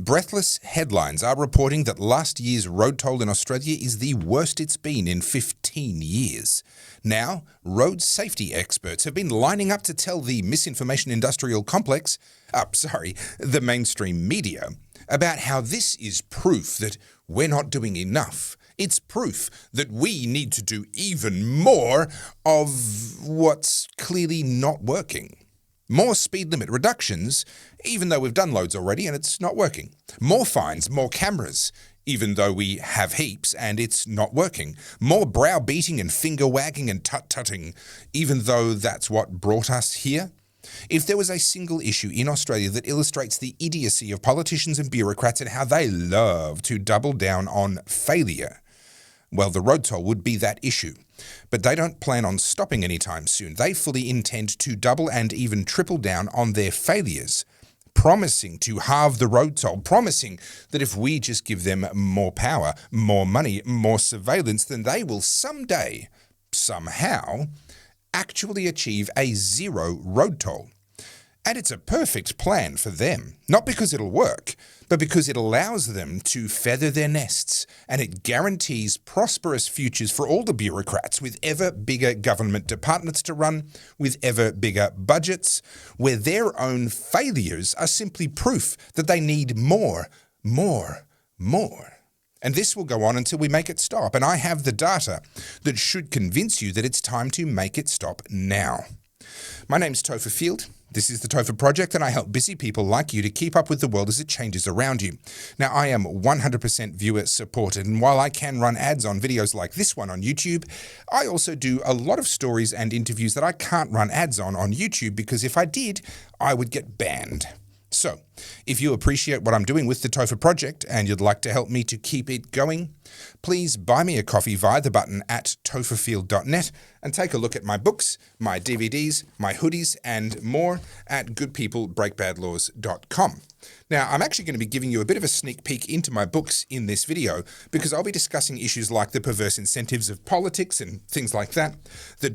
Breathless headlines are reporting that last year's road toll in Australia is the worst it's been in 15 years. Now, road safety experts have been lining up to tell the misinformation industrial complex, the mainstream media, about how this is proof that we're not doing enough. It's proof that we need to do even more of what's clearly not working. More speed limit reductions, even though we've done loads already and it's not working. More fines, more cameras, even though we have heaps and it's not working. More browbeating and finger wagging and tut-tutting, even though that's what brought us here. If there was a single issue in Australia that illustrates the idiocy of politicians and bureaucrats and how they love to double down on failure, well, the road toll would be that issue. But they don't plan on stopping anytime soon. They fully intend to double and even triple down on their failures, promising to halve the road toll, promising that if we just give them more power, more money, more surveillance, then they will someday, somehow, actually achieve a zero road toll. And it's a perfect plan for them, not because it'll work, but because it allows them to feather their nests, and it guarantees prosperous futures for all the bureaucrats with ever bigger government departments to run, with ever bigger budgets, where their own failures are simply proof that they need more. And this will go on until we make it stop, and I have the data that should convince you that it's time to make it stop now. My name's Topher Field. This is the Topher Project, and I help busy people like you to keep up with the world as it changes around you. Now, I am 100% viewer supported, and while I can run ads on videos like this one on YouTube, I also do a lot of stories and interviews that I can't run ads on YouTube, because if I did, I would get banned. So, if you appreciate what I'm doing with the Topher Project and you'd like to help me to keep it going, please buy me a coffee via the button at topherfield.net and take a look at my books, my DVDs, my hoodies, and more at goodpeoplebreakbadlaws.com. Now, I'm actually going to be giving you a bit of a sneak peek into my books in this video, because I'll be discussing issues like the perverse incentives of politics and things like that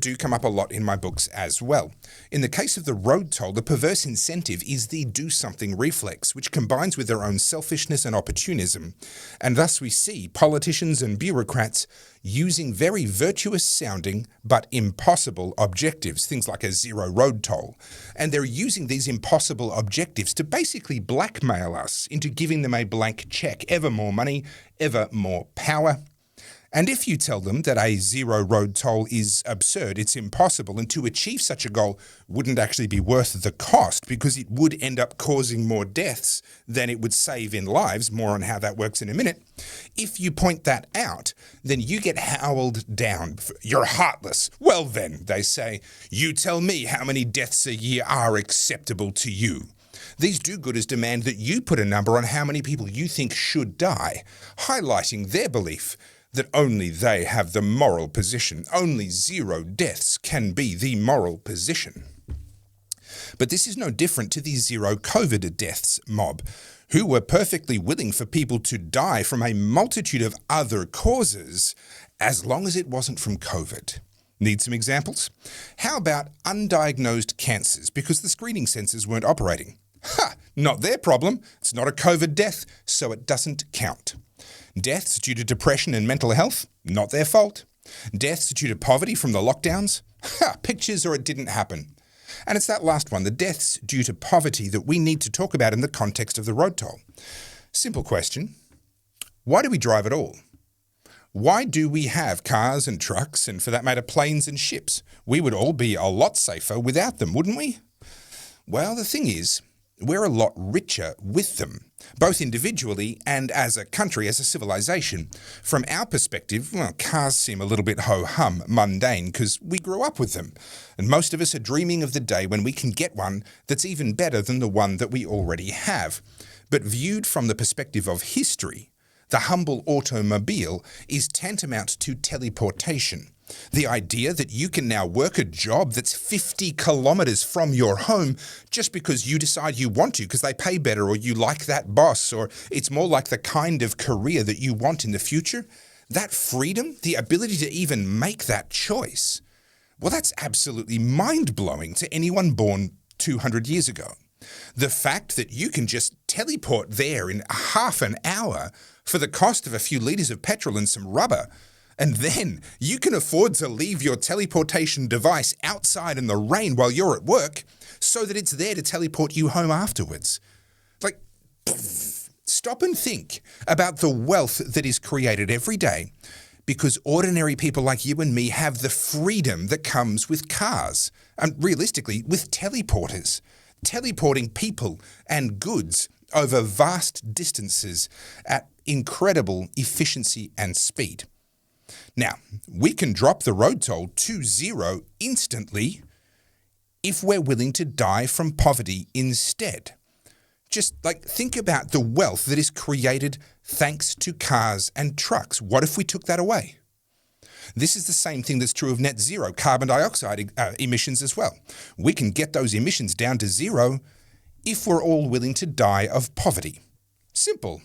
do come up a lot in my books as well. In the case of the road toll, the perverse incentive is the do something reflex, which combines with their own selfishness and opportunism. And thus we see politicians and bureaucrats using very virtuous sounding but impossible objectives, things like a zero road toll. And they're using these impossible objectives to basically blackmail us into giving them a blank check, ever more money, ever more power. And if you tell them that a zero road toll is absurd, it's impossible, and to achieve such a goal wouldn't actually be worth the cost because it would end up causing more deaths than it would save in lives, more on how that works in a minute, if you point that out, then you get howled down. You're heartless. Well then, they say, you tell me how many deaths a year are acceptable to you. These do-gooders demand that you put a number on how many people you think should die, highlighting their belief that only they have the moral position. Only zero deaths can be the moral position. But this is no different to the zero COVID deaths mob, who were perfectly willing for people to die from a multitude of other causes, as long as it wasn't from COVID. Need some examples? How about undiagnosed cancers because the screening sensors weren't operating? Not their problem. It's not a COVID death, so it doesn't count. Deaths due to depression and mental health? Not their fault. Deaths due to poverty from the lockdowns? Pictures or it didn't happen. And it's that last one, the deaths due to poverty, that we need to talk about in the context of the road toll. Simple question. Why do we drive at all? Why do we have cars and trucks and, for that matter, planes and ships? We would all be a lot safer without them, wouldn't we? Well, the thing is, we're a lot richer with them, both individually and as a country, as a civilization. From our perspective, well, cars seem a little bit ho-hum, mundane, because we grew up with them. And most of us are dreaming of the day when we can get one that's even better than the one that we already have. But viewed from the perspective of history, the humble automobile is tantamount to teleportation. The idea that you can now work a job that's 50 kilometers from your home just because you decide you want to, because they pay better, or you like that boss, or it's more like the kind of career that you want in the future, that freedom, the ability to even make that choice, well, that's absolutely mind-blowing to anyone born 200 years ago. The fact that you can just teleport there in half an hour for the cost of a few litres of petrol and some rubber, and then you can afford to leave your teleportation device outside in the rain while you're at work so that it's there to teleport you home afterwards. Like, stop and think about the wealth that is created every day because ordinary people like you and me have the freedom that comes with cars and realistically with teleporters, teleporting people and goods over vast distances at incredible efficiency and speed. Now, we can drop the road toll to zero instantly if we're willing to die from poverty instead. Just think about the wealth that is created thanks to cars and trucks. What if we took that away? This is the same thing that's true of net zero carbon dioxide emissions as well. We can get those emissions down to zero if we're all willing to die of poverty. Simple.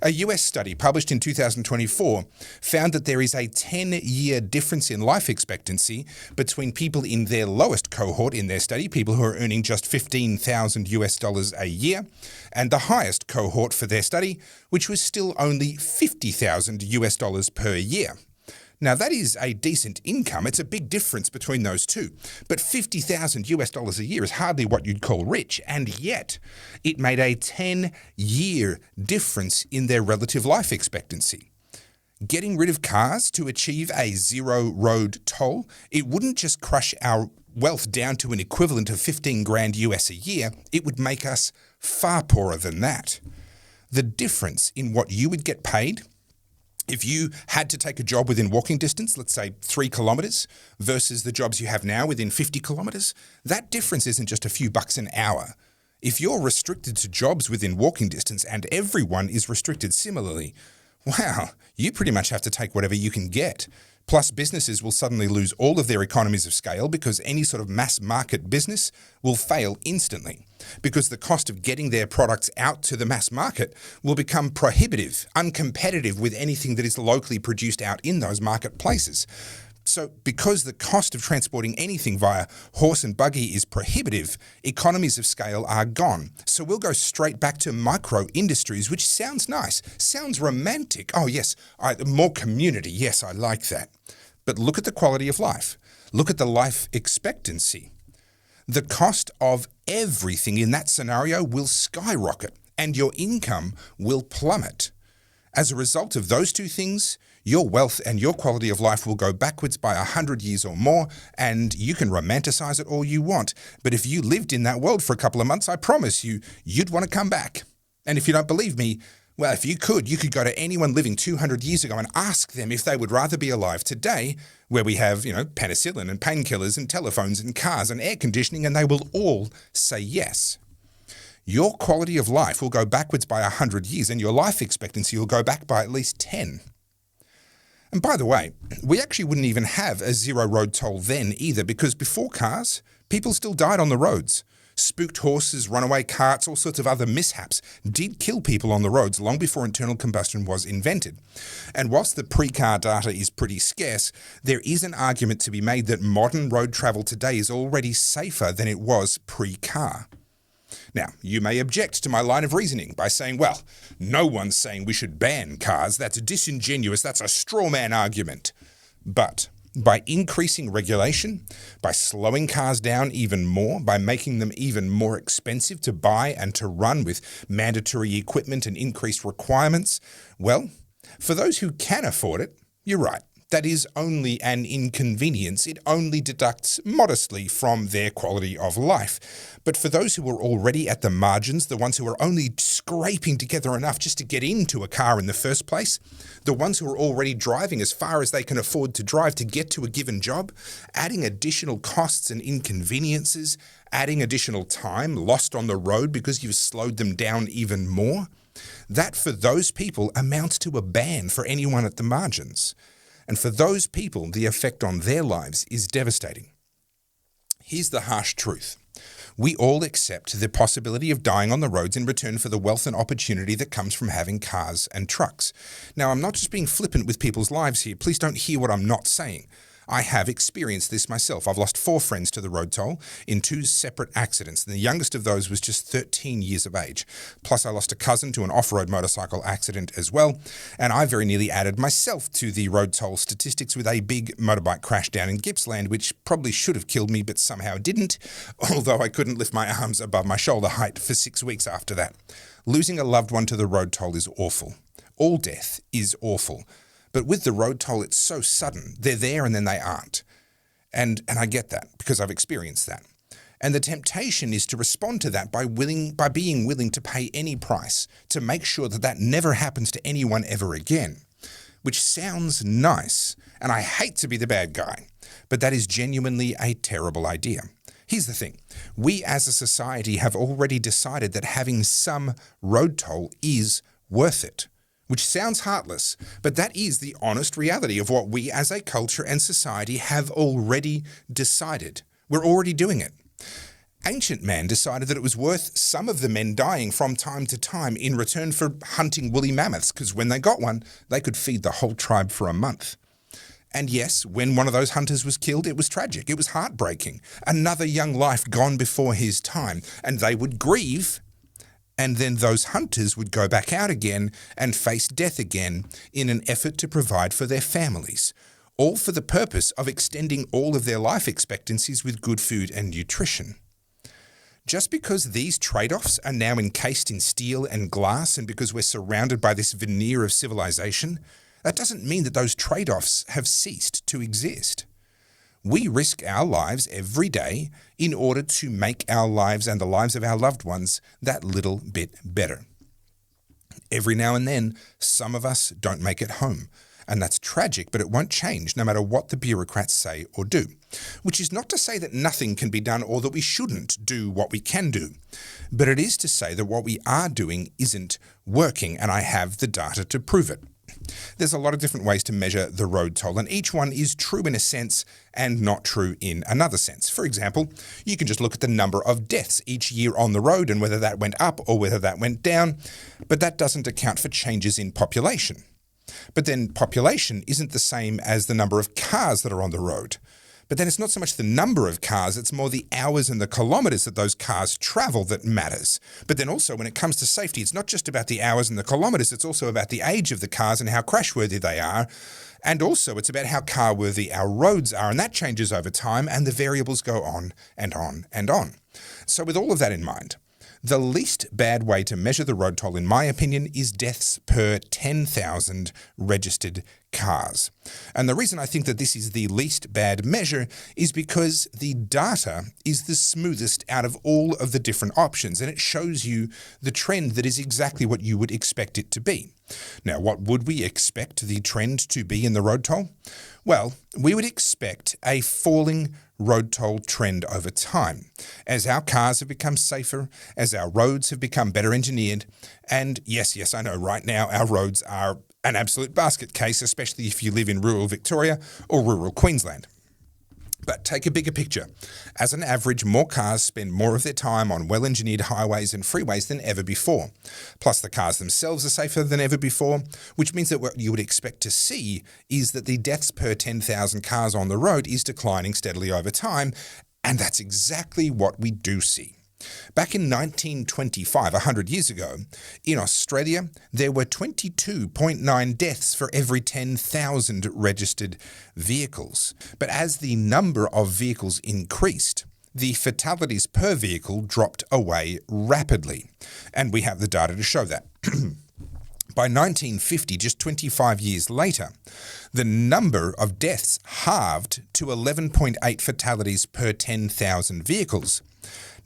A US study published in 2024 found that there is a 10-year difference in life expectancy between people in their lowest cohort in their study, people who are earning just $15,000 a year, and the highest cohort for their study, which was still only $50,000 per year. Now that is a decent income. It's a big difference between those two. But $50,000 a year is hardly what you'd call rich. And yet it made a 10-year difference in their relative life expectancy. Getting rid of cars to achieve a zero road toll, it wouldn't just crush our wealth down to an equivalent of 15 grand US a year. It would make us far poorer than that. The difference in what you would get paid if you had to take a job within walking distance, let's say 3 kilometres, versus the jobs you have now within 50 kilometres, that difference isn't just a few bucks an hour. If you're restricted to jobs within walking distance and everyone is restricted similarly, wow, you pretty much have to take whatever you can get. Plus, businesses will suddenly lose all of their economies of scale because any sort of mass market business will fail instantly because the cost of getting their products out to the mass market will become prohibitive, uncompetitive with anything that is locally produced out in those marketplaces. So because the cost of transporting anything via horse and buggy is prohibitive, economies of scale are gone. So we'll go straight back to micro industries, which sounds nice, sounds romantic. Oh yes, more community. Yes, I like that. But look at the quality of life. Look at the life expectancy. The cost of everything in that scenario will skyrocket and your income will plummet. As a result of those two things, your wealth and your quality of life will go backwards by 100 years or more, and you can romanticize it all you want. But if you lived in that world for a couple of months, I promise you, you'd want to come back. And if you don't believe me, well, if you could go to anyone living 200 years ago and ask them if they would rather be alive today, where we have, penicillin and painkillers and telephones and cars and air conditioning, and they will all say yes. Your quality of life will go backwards by 100 years, and your life expectancy will go back by at least 10. And by the way, we actually wouldn't even have a zero road toll then either, because before cars, people still died on the roads. Spooked horses, runaway carts, all sorts of other mishaps did kill people on the roads long before internal combustion was invented. And whilst the pre-car data is pretty scarce, there is an argument to be made that modern road travel today is already safer than it was pre-car. Now, you may object to my line of reasoning by saying, well, no one's saying we should ban cars. That's disingenuous. That's a straw man argument. But by increasing regulation, by slowing cars down even more, by making them even more expensive to buy and to run with mandatory equipment and increased requirements, well, for those who can afford it, you're right. That is only an inconvenience. It only deducts modestly from their quality of life. But for those who are already at the margins, the ones who are only scraping together enough just to get into a car in the first place, the ones who are already driving as far as they can afford to drive to get to a given job, adding additional costs and inconveniences, adding additional time lost on the road because you've slowed them down even more, that for those people amounts to a ban for anyone at the margins. And for those people, the effect on their lives is devastating. Here's the harsh truth. We all accept the possibility of dying on the roads in return for the wealth and opportunity that comes from having cars and trucks. Now, I'm not just being flippant with people's lives here. Please don't hear what I'm not saying. I have experienced this myself. I've lost 4 friends to the road toll in 2 separate accidents, and the youngest of those was just 13 years of age. Plus, I lost a cousin to an off-road motorcycle accident as well, and I very nearly added myself to the road toll statistics with a big motorbike crash down in Gippsland, which probably should have killed me, but somehow didn't, although I couldn't lift my arms above my shoulder height for 6 weeks after that. Losing a loved one to the road toll is awful. All death is awful. But with the road toll, it's so sudden. They're there and then they aren't. And I get that because I've experienced that. And the temptation is to respond to that by being willing to pay any price to make sure that that never happens to anyone ever again, which sounds nice. And I hate to be the bad guy, but that is genuinely a terrible idea. Here's the thing. We as a society have already decided that having some road toll is worth it. Which sounds heartless, but that is the honest reality of what we as a culture and society have already decided. We're already doing it. Ancient man decided that it was worth some of the men dying from time to time in return for hunting woolly mammoths, because when they got one, they could feed the whole tribe for a month. And yes, when one of those hunters was killed, it was tragic. It was heartbreaking. Another young life gone before his time, and they would grieve. And then those hunters would go back out again and face death again in an effort to provide for their families, all for the purpose of extending all of their life expectancies with good food and nutrition. Just because these trade-offs are now encased in steel and glass and because we're surrounded by this veneer of civilization, that doesn't mean that those trade-offs have ceased to exist. We risk our lives every day in order to make our lives and the lives of our loved ones that little bit better. Every now and then, some of us don't make it home, and that's tragic, but it won't change no matter what the bureaucrats say or do. Which is not to say that nothing can be done or that we shouldn't do what we can do, but it is to say that what we are doing isn't working, and I have the data to prove it. There's a lot of different ways to measure the road toll, and each one is true in a sense and not true in another sense. For example, you can just look at the number of deaths each year on the road and whether that went up or whether that went down, but that doesn't account for changes in population. But then population isn't the same as the number of cars that are on the road. But then it's not so much the number of cars, it's more the hours and the kilometres that those cars travel that matters. But then also when it comes to safety, it's not just about the hours and the kilometres, it's also about the age of the cars and how crashworthy they are. And also it's about how car-worthy our roads are, and that changes over time, and the variables go on and on and on. So with all of that in mind, the least bad way to measure the road toll, in my opinion, is deaths per 10,000 registered cars. And the reason I think that this is the least bad measure is because the data is the smoothest out of all of the different options, and it shows you the trend that is exactly what you would expect it to be. Now, what would we expect the trend to be in the road toll? Well, we would expect a falling road toll trend over time, as our cars have become safer, as our roads have become better engineered, and yes, I know right now our roads are an absolute basket case, especially if you live in rural Victoria or rural Queensland. But take a bigger picture. As an average, more cars spend more of their time on well-engineered highways and freeways than ever before. Plus, the cars themselves are safer than ever before, which means that what you would expect to see is that the deaths per 10,000 cars on the road is declining steadily over time, and that's exactly what we do see. Back in 1925, 100 years ago, in Australia, there were 22.9 deaths for every 10,000 registered vehicles. But as the number of vehicles increased, the fatalities per vehicle dropped away rapidly. And we have the data to show that. By 1950, just 25 years later, the number of deaths halved to 11.8 fatalities per 10,000 vehicles.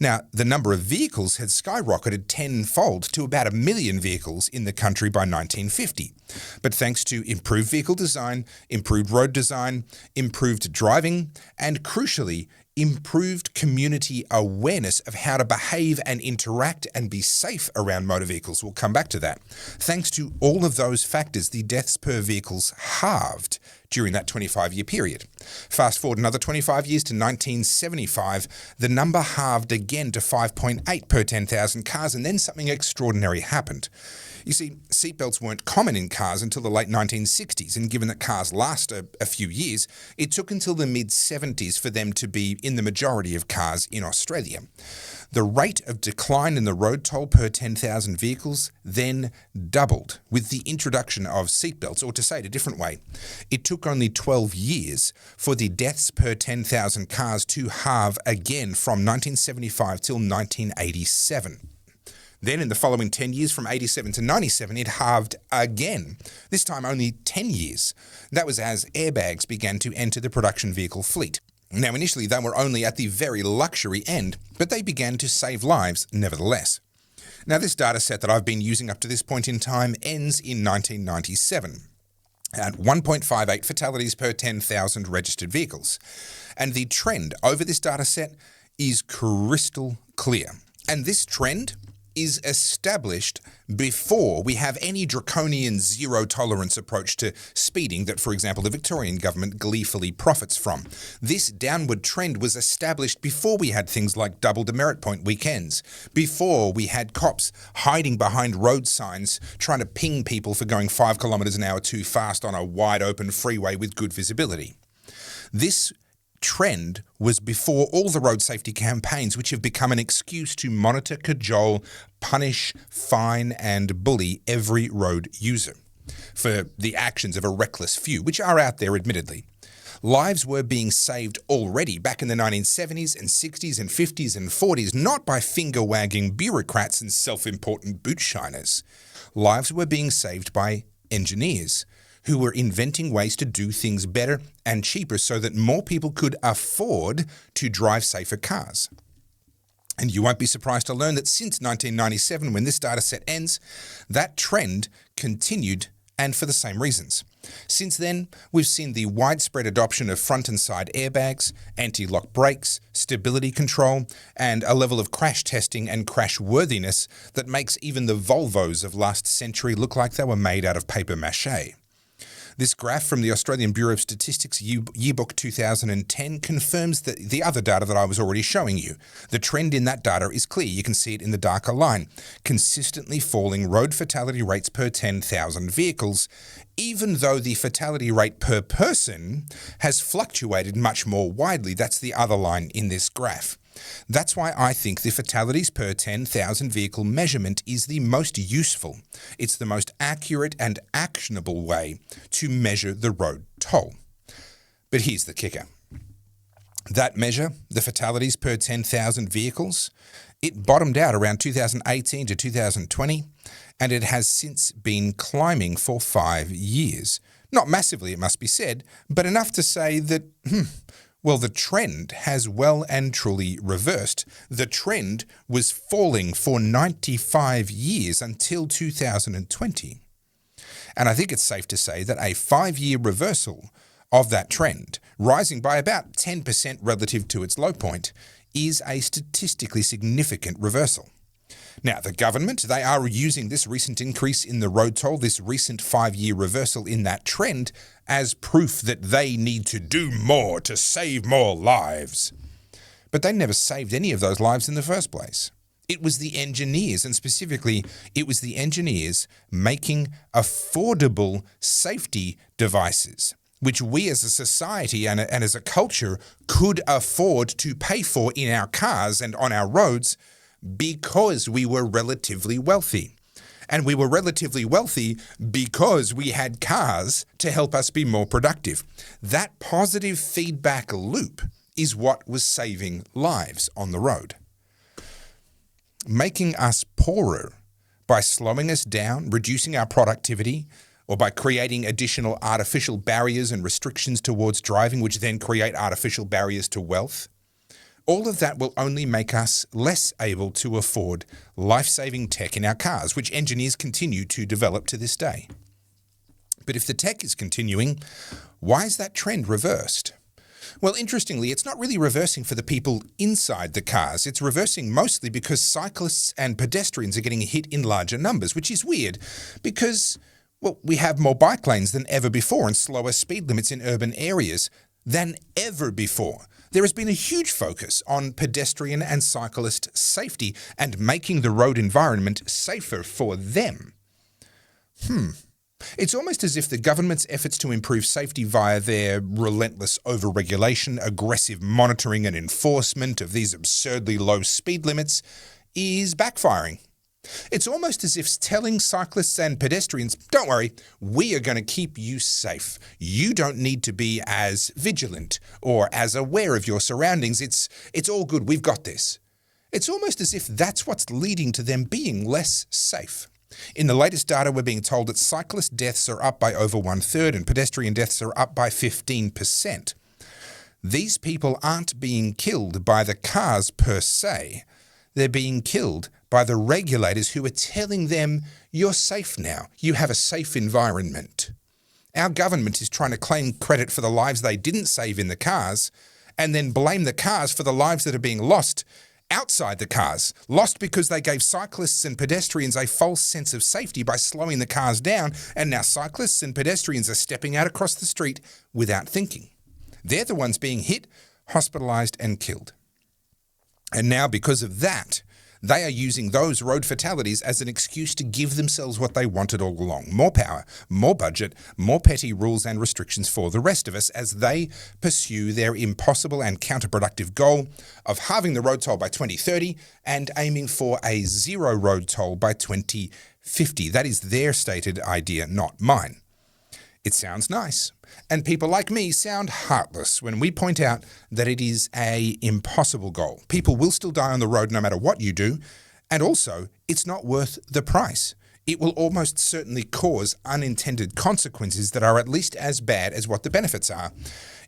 Now, the number of vehicles had skyrocketed tenfold to about 1 million vehicles in the country by 1950. But thanks to improved vehicle design, improved road design, improved driving, and crucially, improved community awareness of how to behave and interact and be safe around motor vehicles. We'll come back to that. Thanks to all of those factors, the deaths per vehicles halved during that 25-year period. Fast forward another 25 years to 1975, the number halved again to 5.8 per 10,000 cars, and then something extraordinary happened. You see, seatbelts weren't common in cars until the late 1960s, and given that cars last a few years, it took until the mid-70s for them to be in the majority of cars in Australia. The rate of decline in the road toll per 10,000 vehicles then doubled with the introduction of seatbelts, or to say it a different way, it took only 12 years for the deaths per 10,000 cars to halve again from 1975 till 1987. Then in the following 10 years, from 87 to 97, it halved again, this time only 10 years. That was as airbags began to enter the production vehicle fleet. Now, initially, they were only at the very luxury end, but they began to save lives nevertheless. Now, this data set that I've been using up to this point in time ends in 1997 at 1.58 fatalities per 10,000 registered vehicles. And the trend over this data set is crystal clear. And this trend is established before we have any draconian zero-tolerance approach to speeding that, for example, the Victorian government gleefully profits from. This downward trend was established before we had things like double demerit point weekends, before we had cops hiding behind road signs trying to ping people for going 5 kilometres an hour too fast on a wide-open freeway with good visibility. This trend was before all the road safety campaigns, which have become an excuse to monitor, cajole, punish, fine, and bully every road user for the actions of a reckless few, which are out there admittedly. Lives were being saved already back in the 1970s and 60s and 50s and 40s, not by finger-wagging bureaucrats and self-important boot shiners. Lives were being saved by engineers who were inventing ways to do things better and cheaper so that more people could afford to drive safer cars. And you won't be surprised to learn that since 1997, when this data set ends, that trend continued, and for the same reasons. Since then, we've seen the widespread adoption of front and side airbags, anti-lock brakes, stability control, and a level of crash testing and crash worthiness that makes even the Volvos of last century look like they were made out of paper mache. This graph from the Australian Bureau of Statistics Yearbook 2010 confirms the other data that I was already showing you. The trend in that data is clear. You can see it in the darker line. Consistently falling road fatality rates per 10,000 vehicles, even though the fatality rate per person has fluctuated much more widely. That's the other line in this graph. That's why I think the fatalities per 10,000 vehicle measurement is the most useful. It's the most accurate and actionable way to measure the road toll. But here's the kicker. That measure, the fatalities per 10,000 vehicles, it bottomed out around 2018 to 2020, and it has since been climbing for 5 years. Not massively, it must be said, but enough to say that, well, the trend has well and truly reversed. The trend was falling for 95 years until 2020. And I think it's safe to say that a 5-year reversal of that trend, rising by about 10% relative to its low point, is a statistically significant reversal. Now, the government, they are using this recent increase in the road toll, this recent 5-year reversal in that trend, as proof that they need to do more to save more lives. But they never saved any of those lives in the first place. It was the engineers, and specifically, it was the engineers making affordable safety devices, which we as a society and as a culture could afford to pay for in our cars and on our roads, because we were relatively wealthy. And we were relatively wealthy because we had cars to help us be more productive. That positive feedback loop is what was saving lives on the road. Making us poorer by slowing us down, reducing our productivity, or by creating additional artificial barriers and restrictions towards driving, which then create artificial barriers to wealth. All of that will only make us less able to afford life-saving tech in our cars, which engineers continue to develop to this day. But if the tech is continuing, why is that trend reversed? Well, interestingly, it's not really reversing for the people inside the cars. It's reversing mostly because cyclists and pedestrians are getting hit in larger numbers, which is weird because, well, we have more bike lanes than ever before and slower speed limits in urban areas than ever before. There has been a huge focus on pedestrian and cyclist safety and making the road environment safer for them. It's almost as if the government's efforts to improve safety via their relentless overregulation, aggressive monitoring and enforcement of these absurdly low speed limits is backfiring. It's almost as if telling cyclists and pedestrians, don't worry, we are going to keep you safe. You don't need to be as vigilant or as aware of your surroundings. It's all good, we've got this. It's almost as if that's what's leading to them being less safe. In the latest data, we're being told that cyclist deaths are up by over 1/3 and pedestrian deaths are up by 15%. These people aren't being killed by the cars per se. They're being killed by the regulators who are telling them, you're safe now, you have a safe environment. Our government is trying to claim credit for the lives they didn't save in the cars and then blame the cars for the lives that are being lost outside the cars, lost because they gave cyclists and pedestrians a false sense of safety by slowing the cars down, and now cyclists and pedestrians are stepping out across the street without thinking. They're the ones being hit, hospitalised and killed. And now because of that, they are using those road fatalities as an excuse to give themselves what they wanted all along. More power, more budget, more petty rules and restrictions for the rest of us as they pursue their impossible and counterproductive goal of halving the road toll by 2030 and aiming for a zero road toll by 2050. That is their stated idea, not mine. It sounds nice, and people like me sound heartless when we point out that it is an impossible goal. People will still die on the road no matter what you do, and also, it's not worth the price. It will almost certainly cause unintended consequences that are at least as bad as what the benefits are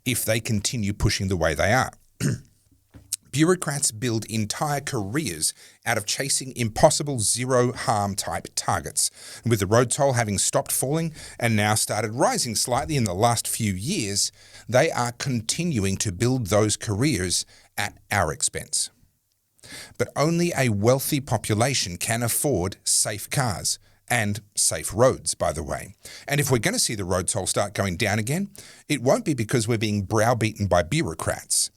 if they continue pushing the way they are. Bureaucrats build entire careers out of chasing impossible zero-harm type targets. With the road toll having stopped falling and now started rising slightly in the last few years, they are continuing to build those careers at our expense. But only a wealthy population can afford safe cars. And safe roads, by the way. And if we're going to see the road toll start going down again, it won't be because we're being browbeaten by bureaucrats.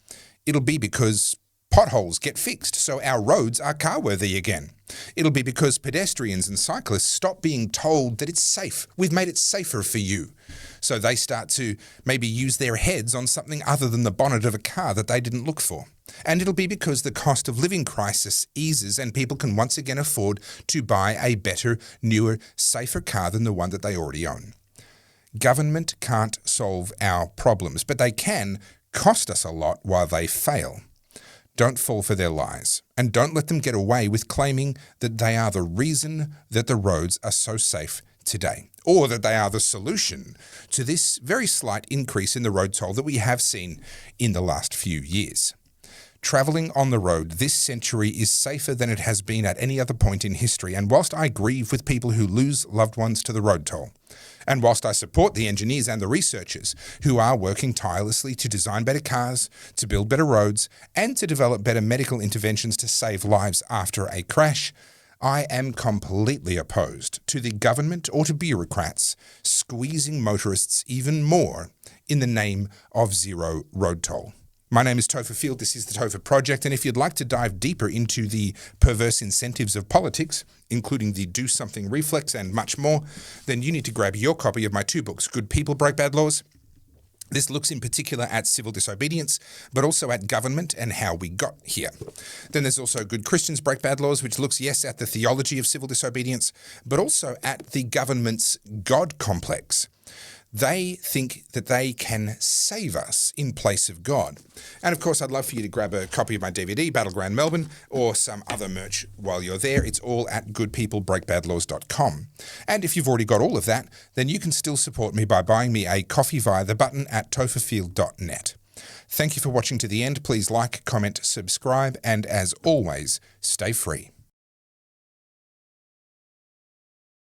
It'll be because potholes get fixed so our roads are car-worthy again. It'll be because pedestrians and cyclists stop being told that it's safe. We've made it safer for you. So they start to maybe use their heads on something other than the bonnet of a car that they didn't look for. And it'll be because the cost of living crisis eases and people can once again afford to buy a better, newer, safer car than the one that they already own. Government can't solve our problems, but they can cost us a lot while they fail. Don't fall for their lies, and don't let them get away with claiming that they are the reason that the roads are so safe today, or that they are the solution to this very slight increase in the road toll that we have seen in the last few years. Travelling on the road this century is safer than it has been at any other point in history, and whilst I grieve with people who lose loved ones to the road toll, and whilst I support the engineers and the researchers who are working tirelessly to design better cars, to build better roads, and to develop better medical interventions to save lives after a crash, I am completely opposed to the government or to bureaucrats squeezing motorists even more in the name of zero road toll. My name is Topher Field, this is the Topher Project, and if you'd like to dive deeper into the perverse incentives of politics, including the do something reflex and much more, then you need to grab your copy of my two books, Good People Break Bad Laws. This looks in particular at civil disobedience, but also at government and how we got here. Then there's also Good Christians Break Bad Laws, which looks, yes, at the theology of civil disobedience, but also at the government's God complex. They think that they can save us in place of God. And of course, I'd love for you to grab a copy of my DVD, Battleground Melbourne, or some other merch while you're there. It's all at goodpeoplebreakbadlaws.com. And if you've already got all of that, then you can still support me by buying me a coffee via the button at topherfield.net. Thank you for watching to the end. Please like, comment, subscribe, and as always, stay free.